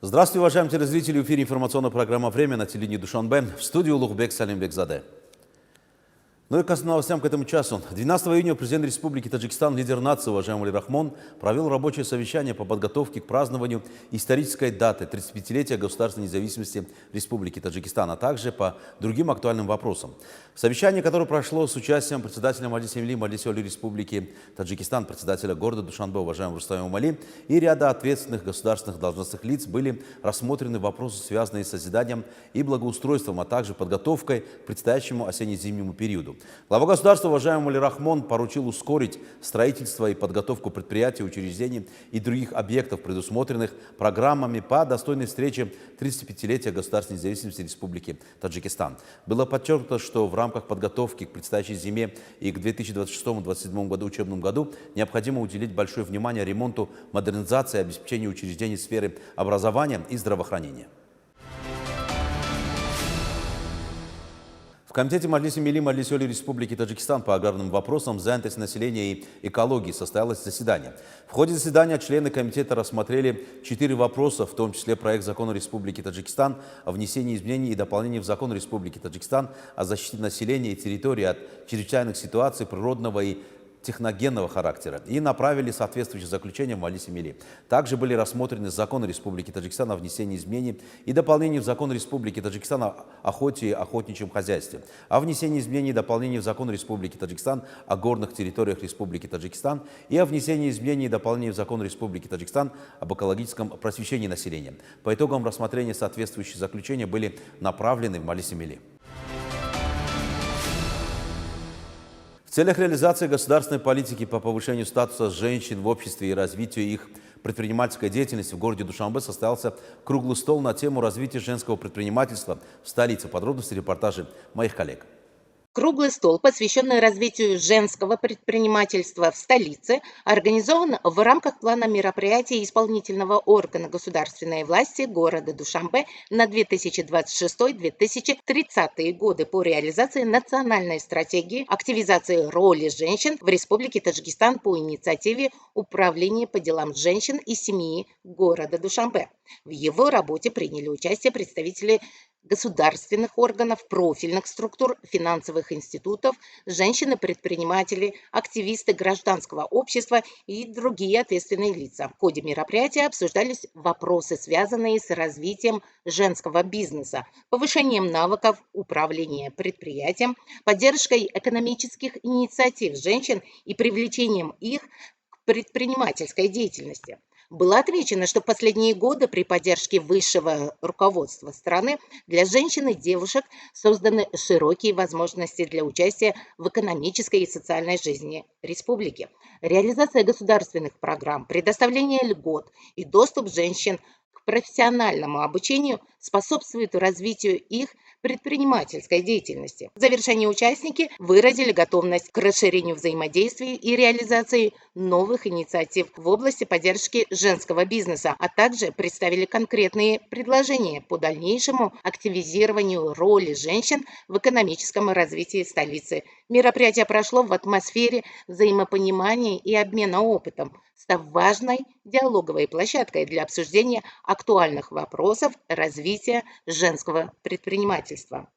Здравствуйте, уважаемые телезрители. В эфире информационная программа «Время» на телевидении Душанбе. В студии Улугбек Салимбекзаде. Ну и к новостям к этому часу. 12 июня президент Республики Таджикистан, лидер нации, уважаемый Али Рахмон, провел рабочее совещание по подготовке к празднованию исторической даты 35-летия государственной независимости Республики Таджикистан, а также по другим актуальным вопросам. Совещание, которое прошло с участием председателя Маджлиса Милли Маджлиса Оли Республики Таджикистан, председателя города Душанбе, уважаемого Рустама Умали, и ряда ответственных государственных должностных лиц, были рассмотрены вопросы, связанные с созиданием и благоустройством, а также подготовкой к предстоящему осенне-зимнему периоду. Глава государства, уважаемый Али Рахмон, поручил ускорить строительство и подготовку предприятий, учреждений и других объектов, предусмотренных программами по достойной встрече 35-летия государственной независимости Республики Таджикистан. Было подчеркнуто, что в рамках подготовки к предстоящей зиме и к 2026-2027 учебному году необходимо уделить большое внимание ремонту, модернизации и обеспечению учреждений сферы образования и здравоохранения. В Комитете Маджлиса Милли Маджлиса Оли Республики Таджикистан по аграрным вопросам, занятости населения и экологии состоялось заседание. В ходе заседания члены комитета рассмотрели 4 вопроса, в том числе проект закона Республики Таджикистан о внесении изменений и дополнений в закон Республики Таджикистан о защите населения и территории от чрезвычайных ситуаций природного и техногенного характера и направили соответствующие заключения в Маджлисе Милли. Также были рассмотрены законы Республики Таджикистан о внесении изменений и дополнений в закон Республики Таджикистан о охоте и охотничьем хозяйстве, о внесении изменений и дополнений в закон Республики Таджикистан о горных территориях Республики Таджикистан и о внесении изменений и дополнений в закон Республики Таджикистан об экологическом просвещении населения. По итогам рассмотрения соответствующие заключения были направлены в Маджлисе Милли. В целях реализации государственной политики по повышению статуса женщин в обществе и развитию их предпринимательской деятельности в городе Душанбе состоялся круглый стол на тему развития женского предпринимательства в столице. Подробности репортажи моих коллег. Круглый стол, посвященный развитию женского предпринимательства в столице, организован в рамках плана мероприятий исполнительного органа государственной власти города Душанбе на 2026-2030 годы по реализации национальной стратегии активизации роли женщин в Республике Таджикистан по инициативе Управления по делам женщин и семьи города Душанбе. В его работе приняли участие представители государственных органов, профильных структур, финансовых институтов, женщины-предприниматели, активисты гражданского общества и другие ответственные лица. В ходе мероприятия обсуждались вопросы, связанные с развитием женского бизнеса, повышением навыков управления предприятием, поддержкой экономических инициатив женщин и привлечением их к предпринимательской деятельности. Было отмечено, что в последние годы при поддержке высшего руководства страны для женщин и девушек созданы широкие возможности для участия в экономической и социальной жизни республики. Реализация государственных программ, предоставление льгот и доступ женщин к профессиональному обучению способствует развитию их предпринимательской деятельности. В завершении участники выразили готовность к расширению взаимодействия и реализации новых инициатив в области поддержки женского бизнеса, а также представили конкретные предложения по дальнейшему активизированию роли женщин в экономическом развитии столицы. Мероприятие прошло в атмосфере взаимопонимания и обмена опытом, став важной диалоговой площадкой для обсуждения актуальных вопросов развития женского предпринимательства.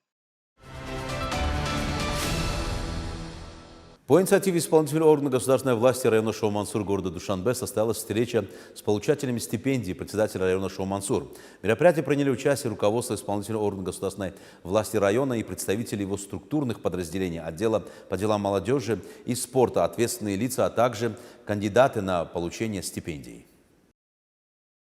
По инициативе исполнительного органа государственной власти района Шоу-Мансур города Душанбе состоялась встреча с получателями стипендий председателя района Шоу-Мансур. В мероприятии приняли участие руководство исполнительного органа государственной власти района и представители его структурных подразделений, отдела по делам молодежи и спорта, ответственные лица, а также кандидаты на получение стипендий.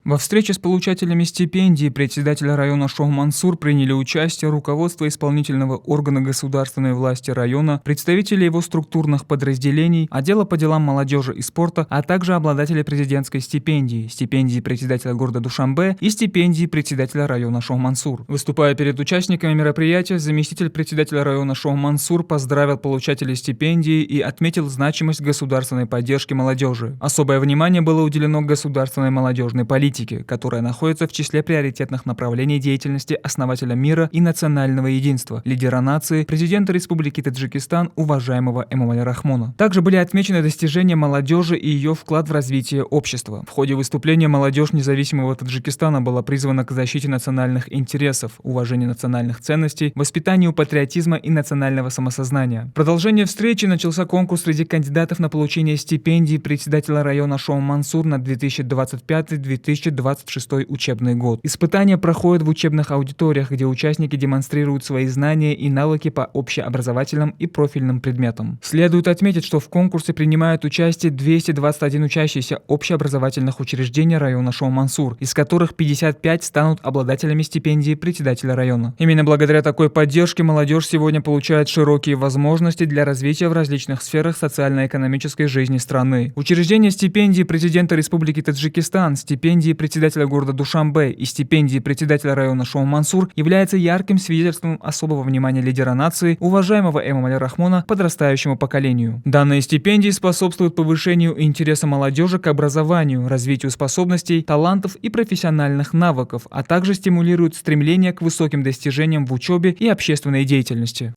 Во встрече с получателями стипендий председателя района Шоу-Мансур приняли участие руководство исполнительного органа государственной власти района, представители его структурных подразделений, отдела по делам молодежи и спорта, а также обладатели президентской стипендии, стипендии председателя города Душанбе и стипендии председателя района Шоу-Мансур. Выступая перед участниками мероприятия, заместитель председателя района Шоу-Мансур поздравил получателей стипендии и отметил значимость государственной поддержки молодежи. Особое внимание было уделено государственной молодежной политике. политики, которая находится в числе приоритетных направлений деятельности основателя мира и национального единства, лидера нации, президента Республики Таджикистан уважаемого Эмомали Рахмона. Также были отмечены достижения молодежи и ее вклад в развитие общества. В ходе выступления молодежь независимого Таджикистана была призвана к защите национальных интересов, уважению национальных ценностей, воспитанию патриотизма и национального самосознания. В продолжение встречи начался конкурс среди кандидатов на получение стипендии председателя района Шоу-Мансур на 2025-2026 учебный год. Испытания проходят в учебных аудиториях, где участники демонстрируют свои знания и навыки по общеобразовательным и профильным предметам. Следует отметить, что в конкурсе принимают участие 221 учащиеся общеобразовательных учреждений района Шоу-Мансур, из которых 55 станут обладателями стипендии председателя района. Именно благодаря такой поддержке молодежь сегодня получает широкие возможности для развития в различных сферах социально-экономической жизни страны. Учреждение стипендии президента Республики Таджикистан, стипендии председателя города Душанбе и стипендии председателя района Шоу-Мансур является ярким свидетельством особого внимания лидера нации, уважаемого Эмомали Рахмона, подрастающему поколению. Данные стипендии способствуют повышению интереса молодежи к образованию, развитию способностей, талантов и профессиональных навыков, а также стимулируют стремление к высоким достижениям в учебе и общественной деятельности.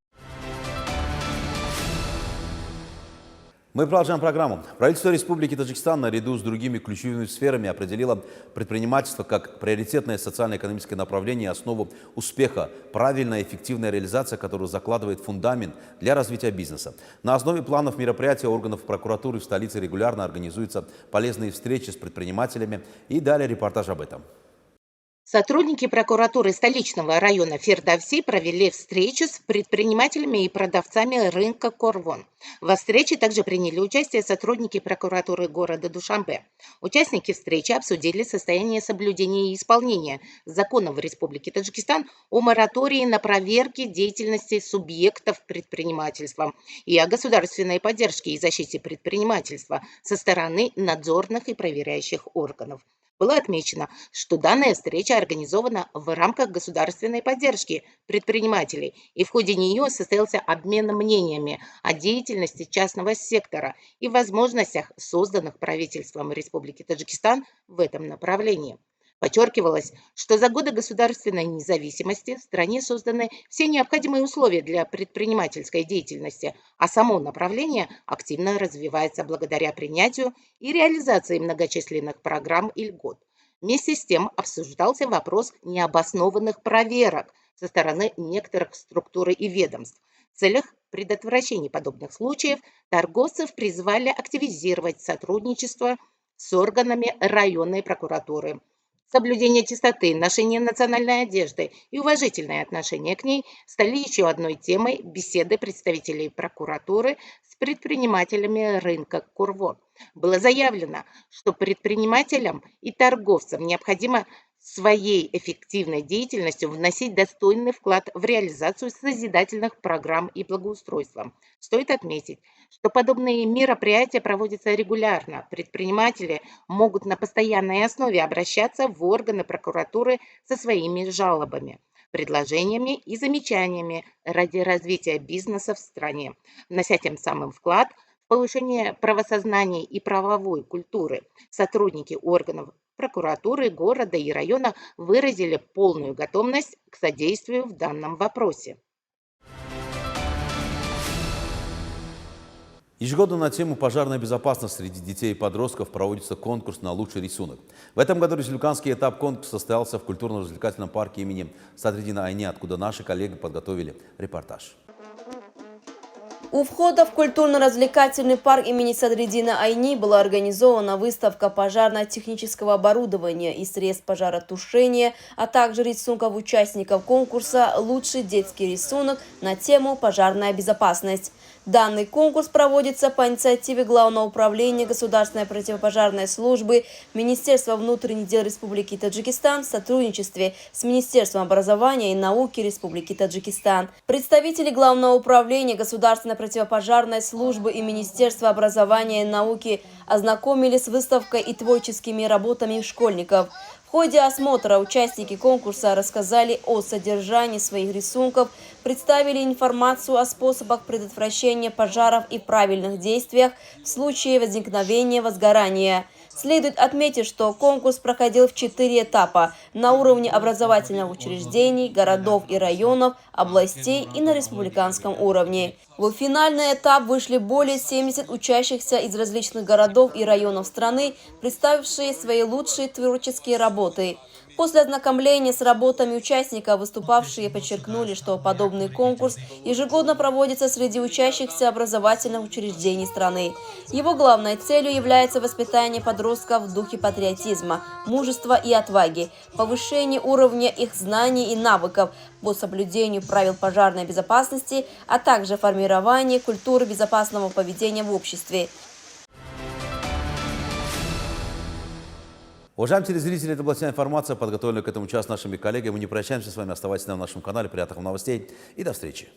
Мы продолжаем программу. Правительство Республики Таджикистан наряду с другими ключевыми сферами определило предпринимательство как приоритетное социально-экономическое направление и основу успеха, правильная и эффективная реализация, которая закладывает фундамент для развития бизнеса. На основе планов мероприятия органов прокуратуры в столице регулярно организуются полезные встречи с предпринимателями. И далее репортаж об этом. Сотрудники прокуратуры столичного района Фердовси провели встречу с предпринимателями и продавцами рынка Корвон. Во встрече также приняли участие сотрудники прокуратуры города Душанбе. Участники встречи обсудили состояние соблюдения и исполнения законов Республики Таджикистан о моратории на проверки деятельности субъектов предпринимательства и о государственной поддержке и защите предпринимательства со стороны надзорных и проверяющих органов. Было отмечено, что данная встреча организована в рамках государственной поддержки предпринимателей, и в ходе нее состоялся обмен мнениями о деятельности частного сектора и возможностях, созданных правительством Республики Таджикистан в этом направлении. Подчеркивалось, что за годы государственной независимости в стране созданы все необходимые условия для предпринимательской деятельности, а само направление активно развивается благодаря принятию и реализации многочисленных программ и льгот. Вместе с тем обсуждался вопрос необоснованных проверок со стороны некоторых структур и ведомств. В целях предотвращения подобных случаев торговцев призвали активизировать сотрудничество с органами районной прокуратуры. Соблюдение чистоты, ношение национальной одежды и уважительное отношение к ней стали еще одной темой беседы представителей прокуратуры с предпринимателями рынка Корвон. Было заявлено, что предпринимателям и торговцам необходимо своей эффективной деятельностью вносить достойный вклад в реализацию созидательных программ и благоустройства. Стоит отметить, что подобные мероприятия проводятся регулярно. Предприниматели могут на постоянной основе обращаться в органы прокуратуры со своими жалобами, предложениями и замечаниями ради развития бизнеса в стране, внося тем самым вклад в повышение правосознания и правовой культуры. Сотрудники органов прокуратуры города и района выразили полную готовность к содействию в данном вопросе. Ежегодно на тему пожарной безопасности среди детей и подростков проводится конкурс на лучший рисунок. В этом году республиканский этап конкурса состоялся в культурно-развлекательном парке имени Садриддина Айни, откуда наши коллеги подготовили репортаж. У входа в культурно-развлекательный парк имени Садриддина Айни была организована выставка пожарно-технического оборудования и средств пожаротушения, а также рисунков участников конкурса «Лучший детский рисунок» на тему «Пожарная безопасность». Данный конкурс проводится по инициативе Главного управления Государственной противопожарной службы Министерства внутренних дел Республики Таджикистан в сотрудничестве с Министерством образования и науки Республики Таджикистан. Представители Главного управления Государственной противопожарной службы и Министерства образования и науки ознакомились с выставкой и творческими работами школьников. В ходе осмотра участники конкурса рассказали о содержании своих рисунков, представили информацию о способах предотвращения пожаров и правильных действиях в случае возникновения возгорания. Следует отметить, что конкурс проходил в 4 этапа на уровне образовательных учреждений, городов и районов, областей и на республиканском уровне. В финальный этап вышли более 70 учащихся из различных городов и районов страны, представившие свои лучшие творческие работы. После ознакомления с работами участников выступавшие подчеркнули, что подобный конкурс ежегодно проводится среди учащихся образовательных учреждений страны. Его главной целью является воспитание подростков в духе патриотизма, мужества и отваги, повышение уровня их знаний и навыков по соблюдению правил пожарной безопасности, а также формирование культуры безопасного поведения в обществе. Уважаемые телезрители, это была вся информация, подготовленная к этому часу нашими коллегами. Мы не прощаемся с вами, оставайтесь на нашем канале. Приятных вам новостей и до встречи.